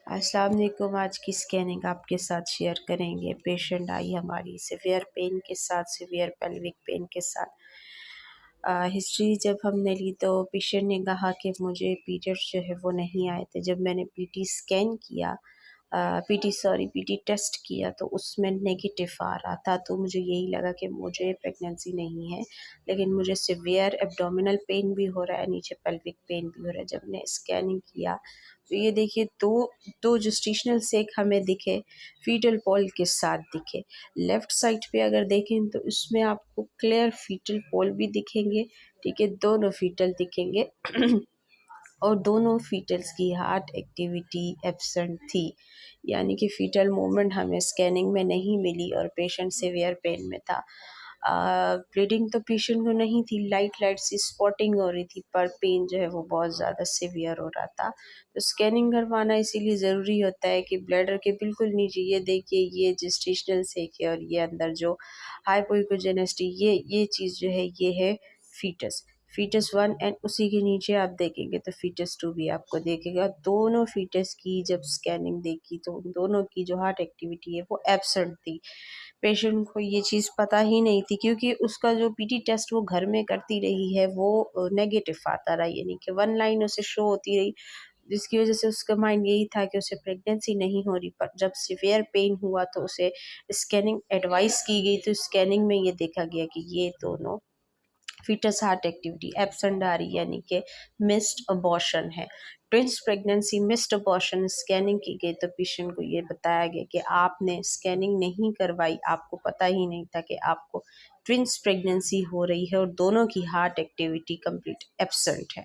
अस्सलाम वालेकुम। आज की स्कैनिंग आपके साथ शेयर करेंगे। पेशेंट आई हमारी सिवियर पेन के साथ, सिवियर पेल्विक पेन के साथ। हिस्ट्री जब हमने ली तो पेशेंट ने कहा कि मुझे पीरियड्स जो है वो नहीं आए थे। जब मैंने पीटी स्कैन किया, पीटी टेस्ट किया तो उसमें नेगेटिव आ रहा था, तो मुझे यही लगा कि मुझे प्रेगनेंसी नहीं है। लेकिन मुझे सिवियर एब्डोमिनल पेन भी हो रहा है, नीचे पेल्विक पेन भी हो रहा है। जब मैंने स्कैनिंग किया तो ये देखिए दो जेस्टेशनल सेक हमें दिखे, फीटल पोल के साथ दिखे। लेफ्ट साइड पे अगर देखें तो इसमें आपको क्लियर फीटल पोल भी दिखेंगे, ठीक है, दोनों फीटल दिखेंगे और दोनों फीटल्स की हार्ट एक्टिविटी एब्सेंट थी, यानी कि फीटल मूवमेंट हमें स्कैनिंग में नहीं मिली और पेशेंट सिवियर पेन में था। ब्लीडिंग तो पेशेंट को नहीं थी, लाइट लाइट सी स्पॉटिंग हो रही थी, पर पेन जो है वो बहुत ज़्यादा सिवियर हो रहा था। तो स्कैनिंग करवाना इसीलिए ज़रूरी होता है कि ब्लैडर के बिल्कुल नीचे ये देखिए, ये जेस्टेशनल सेक है और ये अंदर जो हाइपोइकोजेनेसिटी, ये चीज़ जो है ये है फीटस। फीटस 1 एंड उसी के नीचे आप देखेंगे तो फीटस 2 भी आपको देखेगा। दोनों फीटस की जब स्कैनिंग देखी तो उन दोनों की जो हार्ट एक्टिविटी है वो एब्सेंट थी। पेशेंट को ये चीज़ पता ही नहीं थी, क्योंकि उसका जो पीटी टेस्ट वो घर में करती रही है वो नेगेटिव आता रहा, यानी कि 1 लाइन उसे शो होती रही, जिसकी वजह से उसका माइंड यही था कि उसे प्रेगनेंसी नहीं हो रही। पर जब सिवियर पेन हुआ तो उसे स्कैनिंग एडवाइस की गई, तो स्कैनिंग में ये देखा गया कि ये दोनों फीटस हार्ट एक्टिविटी एब्सेंट आ रही, यानी कि मिस्ड अबॉर्शन है। Twins pregnancy missed abortion scanning की गई तो पेशेंट को ये बताया गया कि आपने स्कैनिंग नहीं करवाई, आपको पता ही नहीं था कि आपको ट्विंस प्रेगनेंसी हो रही है और दोनों की हार्ट एक्टिविटी कंप्लीट एब्सेंट है।